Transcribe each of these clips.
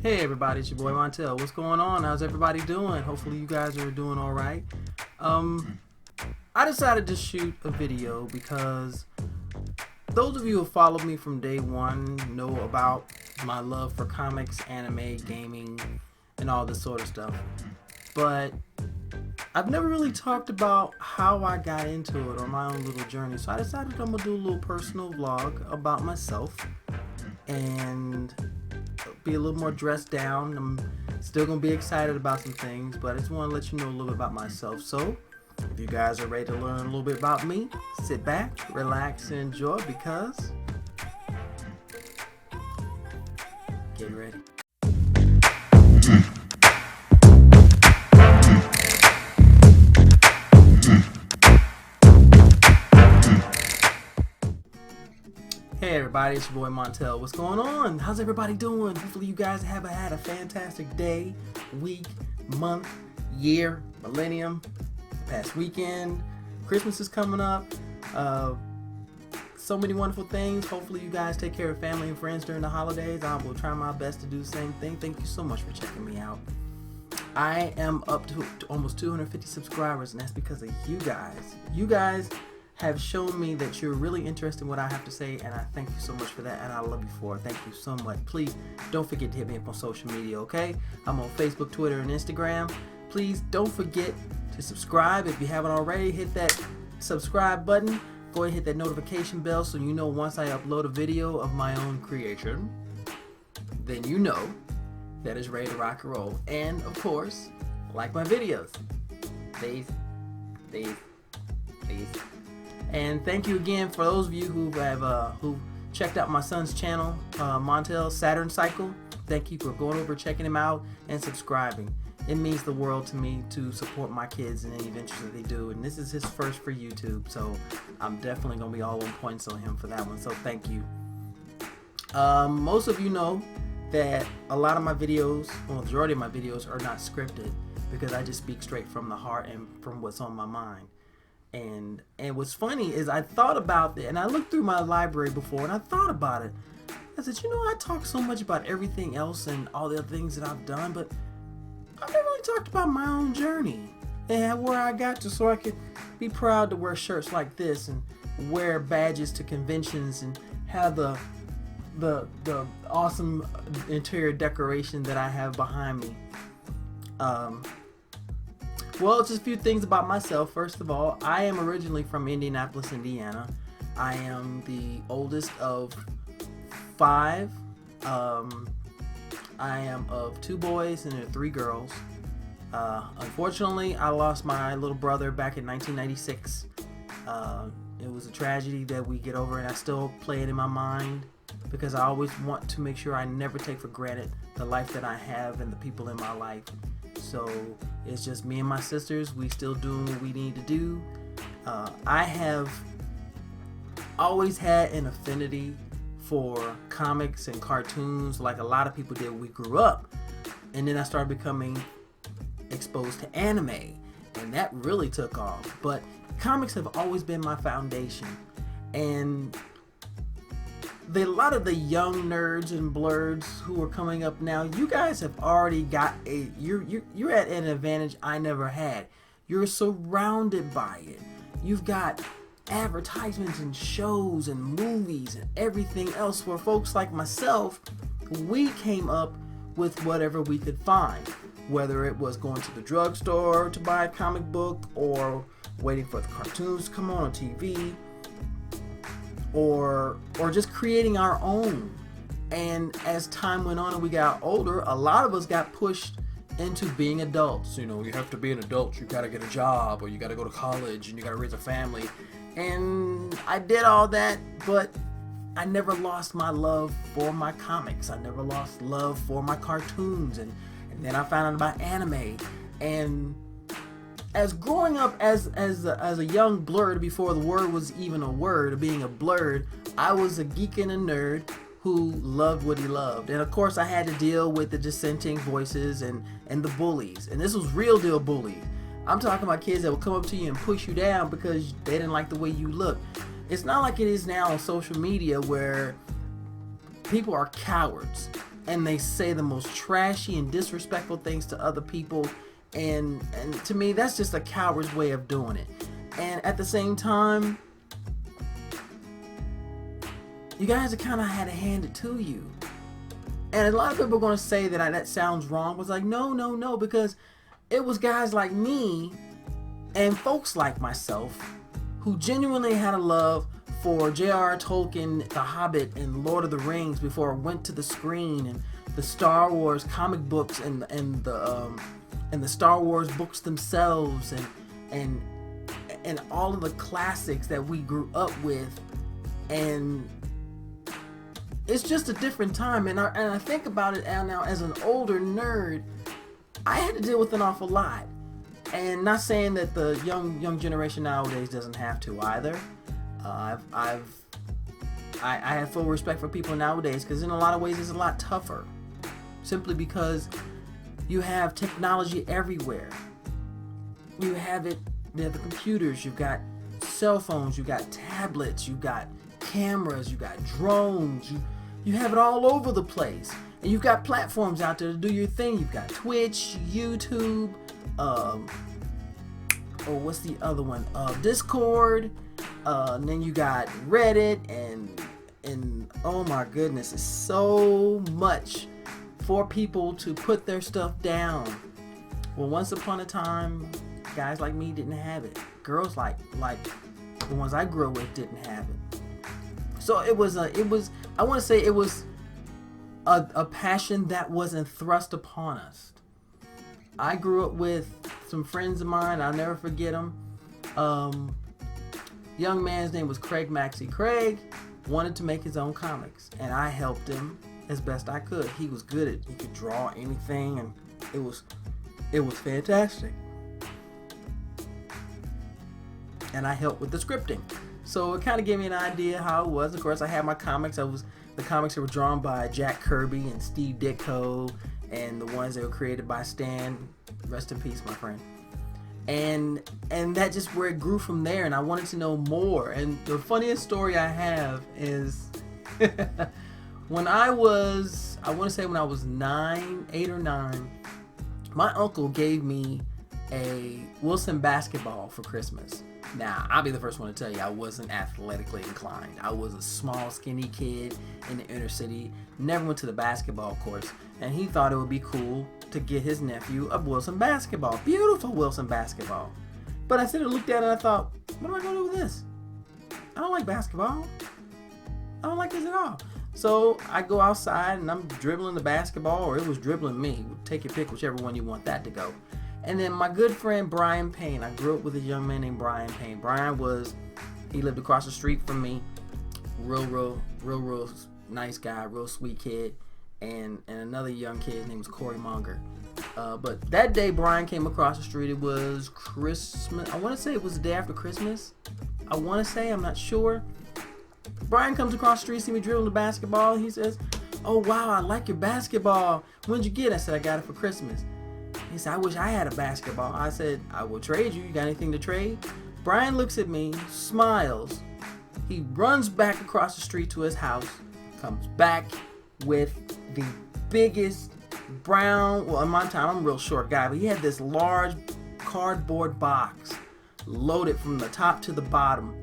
Hey everybody, it's your boy Montel. What's going on? How's everybody doing? Hopefully you guys are doing all right. Um, I decided to shoot a video because those of you who followed me from day one know about my love for comics, anime, gaming, and all this sort of stuff. But I've never really talked about how I got into it or my own little journey. So I decided I'm gonna do a little personal vlog about myself and be a little more dressed down. I'm still gonna be excited about some things, but I just want to let you know a little bit about myself. So if you guys are ready to learn a little bit about me, sit back, relax, and enjoy because get ready. Hey everybody, it's your boy Montel. What's going on? How's everybody doing? Hopefully you guys have had a fantastic day, week, month, year, millennium, past weekend. Christmas is coming up. So many wonderful things. Hopefully you guys take care of family and friends during the holidays. I will try my best to do the same thing. Thank you so much for checking me out. I am up to almost 250 subscribers, and that's because of you guys. You guys have shown me that you're really interested in what I have to say, and I thank you so much for that, and I love you for it. Thank you so much. Please don't forget to hit me up on social media, okay? I'm on Facebook, Twitter, and Instagram. Please don't forget to subscribe. If you haven't already, hit that subscribe button. Go ahead and hit that notification bell so you know once I upload a video of my own creation, then you know that it's ready to rock and roll. And of course, like my videos. Please. And thank you again for those of you who checked out my son's channel, Montel Saturn Cycle. Thank you for going over, checking him out, and subscribing. It means the world to me to support my kids in any ventures that they do. And this is his first for YouTube, so I'm definitely going to be all on points on him for that one. So thank you. Most of you know that a lot of my videos, well, the majority of my videos are not scripted because I just speak straight from the heart and from what's on my mind. And what's funny is I thought about it, and I looked through my library before, and I thought about it. I said, you know, I talk so much about everything else and all the other things that I've done, but I've never really talked about my own journey and where I got to, so I could be proud to wear shirts like this and wear badges to conventions and have the awesome interior decoration that I have behind me. Well, just a few things about myself. First of all, I am originally from Indianapolis, Indiana. I am the oldest of 5. I am of 2 boys and there are 3 girls. Unfortunately, I lost my little brother back in 1996. It was a tragedy that we get over, and I still play it in my mind because I always want to make sure I never take for granted the life that I have and the people in my life. So it's just me and my sisters. We still doing what we need to do. I have always had an affinity for comics and cartoons like a lot of people did when we grew up. And then I started becoming exposed to anime, and that really took off. But comics have always been my foundation. And a lot of the young nerds and blerds who are coming up now, you guys have already got you're at an advantage I never had. You're surrounded by it. You've got advertisements and shows and movies and everything else, where folks like myself, we came up with whatever we could find, whether it was going to the drugstore to buy a comic book or waiting for the cartoons to come on TV, or just creating our own. And as time went on and we got older, a lot of us got pushed into being adults. You know, you have to be an adult, you gotta get a job, or you gotta go to college, and you gotta raise a family. And I did all that, but I never lost my love for my comics. I never lost love for my cartoons. And then I found out about anime. And as growing up as a young blerd, before the word was even a word, being a blerd, I was a geek and a nerd who loved what he loved. And of course I had to deal with the dissenting voices and the bullies. And this was real deal bullies. I'm talking about kids that would come up to you and push you down because they didn't like the way you look. It's not like it is now on social media where people are cowards. and they say the most trashy and disrespectful things to other people, and to me that's just a coward's way of doing it. And at the same time, you guys have kind of had to hand it to you. And a lot of people are going to say that that sounds wrong. It was like, no, because it was guys like me and folks like myself who genuinely had a love for J.R.R. Tolkien, The Hobbit, and Lord of the Rings before it went to the screen, and the Star Wars comic books, and the Star Wars books themselves, and all of the classics that we grew up with. And it's just a different time, and I think about it now as an older nerd. I had to deal with an awful lot, and not saying that the young generation nowadays doesn't have to either. I have full respect for people nowadays, because in a lot of ways it's a lot tougher, simply because you have technology everywhere. You have the computers, you've got cell phones, you've got tablets, you've got cameras, you've got drones, you have it all over the place. And you've got platforms out there to do your thing. You've got Twitch, YouTube, what's the other one? Discord. And then you got Reddit, and oh my goodness, it's so much for people to put their stuff down. Well, once upon a time, guys like me didn't have it. Girls like the ones I grew up with didn't have it. So it was I want to say it was a passion that wasn't thrust upon us. I grew up with some friends of mine. I'll never forget them. Young man's name was Craig Maxey. Craig wanted to make his own comics, and I helped him as best I could. He was good at, he could draw anything, and it was fantastic. And I helped with the scripting. So it kind of gave me an idea how it was. Of course, I had my comics. The comics that were drawn by Jack Kirby and Steve Ditko, and the ones that were created by Stan. Rest in peace, my friend. And that just where it grew from there, and I wanted to know more. And the funniest story I have is when I was 8 or 9, my uncle gave me a Wilson basketball for Christmas. Now, I'll be the first one to tell you I wasn't athletically inclined. I was a small, skinny kid in the inner city, never went to the basketball courts, and he thought it would be cool to get his nephew a Wilson basketball. Beautiful Wilson basketball. But I sit and looked at it and I thought, what am I going to do with this? I don't like basketball. I don't like this at all. So I go outside and I'm dribbling the basketball, or it was dribbling me. Take your pick, whichever one you want that to go. And then my good friend Brian Payne, I grew up with a young man named Brian Payne. He lived across the street from me. Real nice guy, real sweet kid. And another young kid, his name was Corey Monger. But that day Brian came across the street. It was Christmas. I want to say it was the day after Christmas. I'm not sure. Brian comes across the street, see me dribbling the basketball. He says, "Oh wow, I like your basketball. When'd you get it?" I said, "I got it for Christmas." He said, "I wish I had a basketball." I said, "I will trade you. You got anything to trade?" Brian looks at me, smiles. He runs back across the street to his house, comes back with the biggest brown, well, in my time, I'm a real short guy, but he had this large cardboard box loaded from the top to the bottom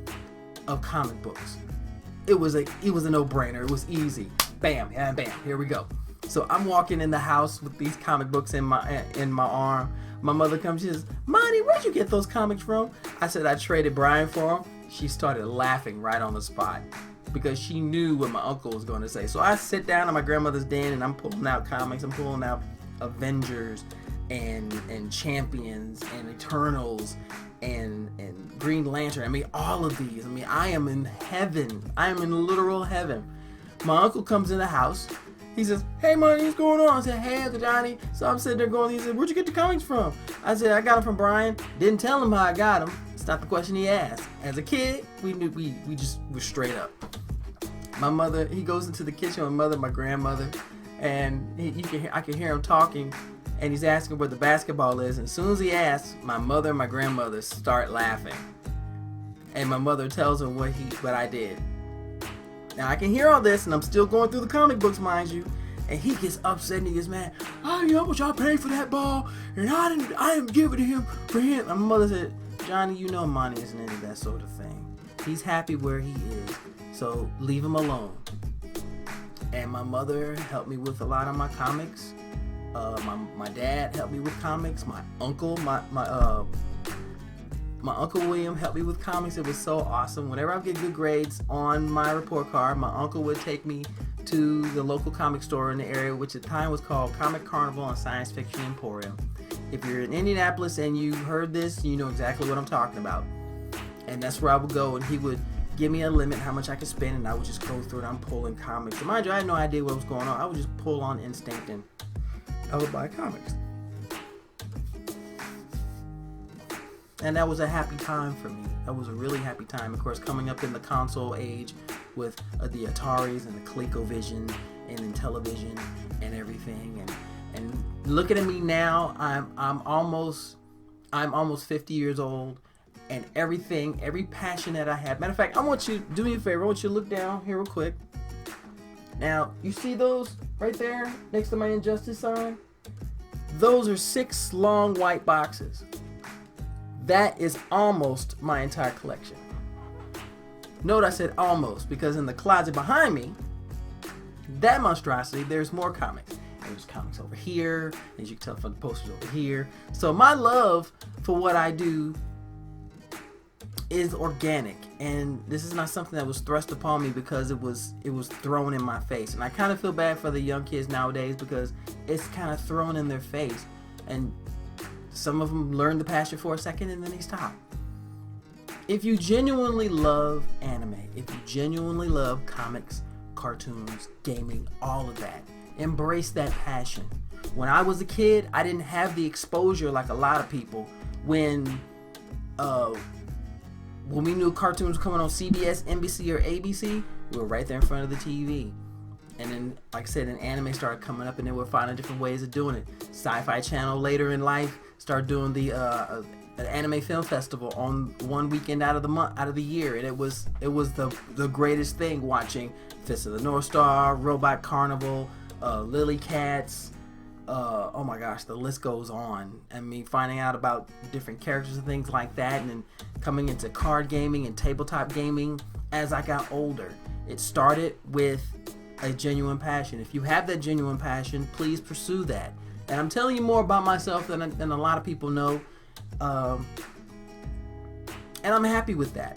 of comic books. It was a no-brainer. It was easy. Bam, and bam, here we go. So I'm walking in the house with these comic books in my arm. My mother comes, she says, "Monty, where'd you get those comics from?" I said, "I traded Brian for them." She started laughing right on the spot because she knew what my uncle was going to say. So I sit down at my grandmother's den and I'm pulling out comics. I'm pulling out Avengers and Champions and Eternals and Green Lantern. I mean, all of these. I mean, I am in heaven. I am in literal heaven. My uncle comes in the house. He says, "Hey, Monty, what's going on?" I said, "Hey, Uncle Johnny." So I'm sitting there going, he said, "Where'd you get the comics from?" I said, "I got them from Brian." Didn't tell him how I got them. It's not the question he asked. As a kid, we knew, we just were straight up. My mother, he goes into the kitchen with my grandmother, and I can hear him talking, and he's asking where the basketball is. And as soon as he asks, my mother and my grandmother start laughing. And my mother tells him what I did. Now I can hear all this, and I'm still going through the comic books, mind you. And he gets upset and he gets mad. Oh, you know how much I paid for that ball, and I didn't give it to him for him. And my mother said, Johnny, you know money isn't into that sort of thing. He's happy where he is, so leave him alone. And my mother helped me with a lot of my comics. My dad helped me with comics. My uncle, my Uncle William helped me with comics. It was so awesome. Whenever I get good grades on my report card, my uncle would take me to the local comic store in the area, which at the time was called Comic Carnival and Science Fiction Emporium. If you're in Indianapolis and you heard this, you know exactly what I'm talking about. And that's where I would go, and he would give me a limit how much I could spend, and I would just go through it. I'm pulling comics. And mind you, I had no idea what was going on. I would just pull on instinct, and I would buy comics. And that was a happy time for me. That was a really happy time. Of course, coming up in the console age with the Ataris and the ColecoVision and Intellivision and everything. And looking at me now, I'm almost 50 years old, and every passion that I have. Matter of fact, I want you to do me a favor. I want you to look down here real quick. Now, you see those right there next to my Injustice sign? Those are 6 long white boxes. That is almost my entire collection. Note I said almost, because in the closet behind me, that monstrosity, there's more comics. There's comics over here, as you can tell from the posters over here. So my love for what I do is organic, and this is not something that was thrust upon me because it was thrown in my face. And I kind of feel bad for the young kids nowadays because it's kind of thrown in their face, and some of them learn the passion for a second and then they stop. If you genuinely love anime, if you genuinely love comics, cartoons, gaming, all of that, embrace that passion. When I was a kid, I didn't have the exposure like a lot of people. When we knew cartoons were coming on CBS, NBC, or ABC, we were right there in front of the TV. And then, like I said, an anime started coming up, and then we're finding different ways of doing it. Sci-Fi Channel later in life started doing the an anime film festival on one weekend out of the year, and it was the greatest thing watching Fist of the North Star, Robot Carnival, Lily Cats. Oh my gosh, the list goes on. I mean, finding out about different characters and things like that, and then coming into card gaming and tabletop gaming as I got older. It started with a genuine passion. If you have that genuine passion, please pursue that. And I'm telling you more about myself than a lot of people know. And I'm happy with that.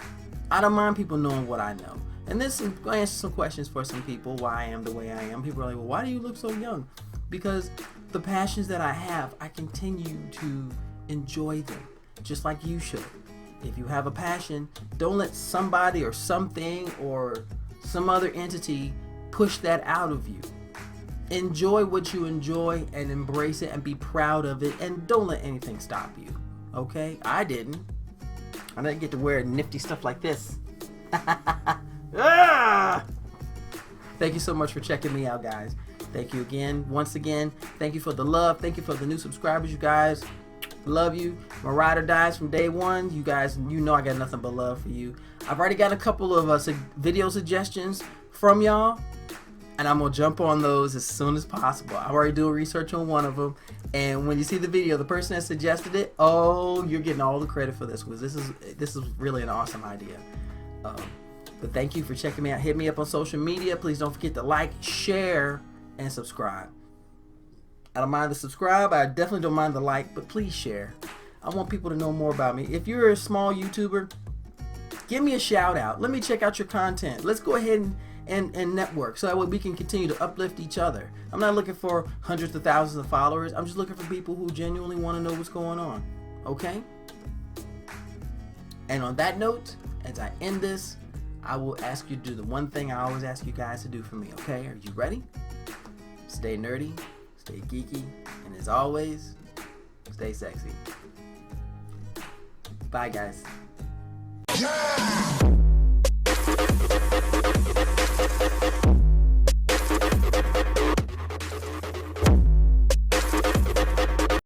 I don't mind people knowing what I know. And this is going to answer some questions for some people, why I am the way I am. People are like, well, why do you look so young? Because the passions that I have, I continue to enjoy them, just like you should. If you have a passion, don't let somebody or something or some other entity push that out of you. Enjoy what you enjoy and embrace it and be proud of it, and don't let anything stop you. Okay? I didn't get to wear nifty stuff like this. Thank you so much for checking me out, guys. Thank you again. Once again, thank you for the love. Thank you for the new subscribers, you guys. Love you. My ride or dies from day one. You guys, you know I got nothing but love for you. I've already got a couple of video suggestions from y'all, and I'm gonna jump on those as soon as possible. I'm already doing research on one of them, and when you see the video, the person that suggested it, oh, you're getting all the credit for this, because this is really an awesome idea. But thank you for checking me out. Hit me up on social media. Please don't forget to like, share, and subscribe. I don't mind the subscribe. I definitely don't mind the like, but please share. I want people to know more about me. If you're a small YouTuber, give me a shout out. Let me check out your content. Let's go ahead and network so that way we can continue to uplift each other. I'm not looking for hundreds of thousands of followers. I'm just looking for people who genuinely want to know what's going on. Okay? And on that note, as I end this, I will ask you to do the one thing I always ask you guys to do for me. Okay? Are you ready? Stay nerdy, stay geeky, and as always, stay sexy. Bye, guys. Yeah!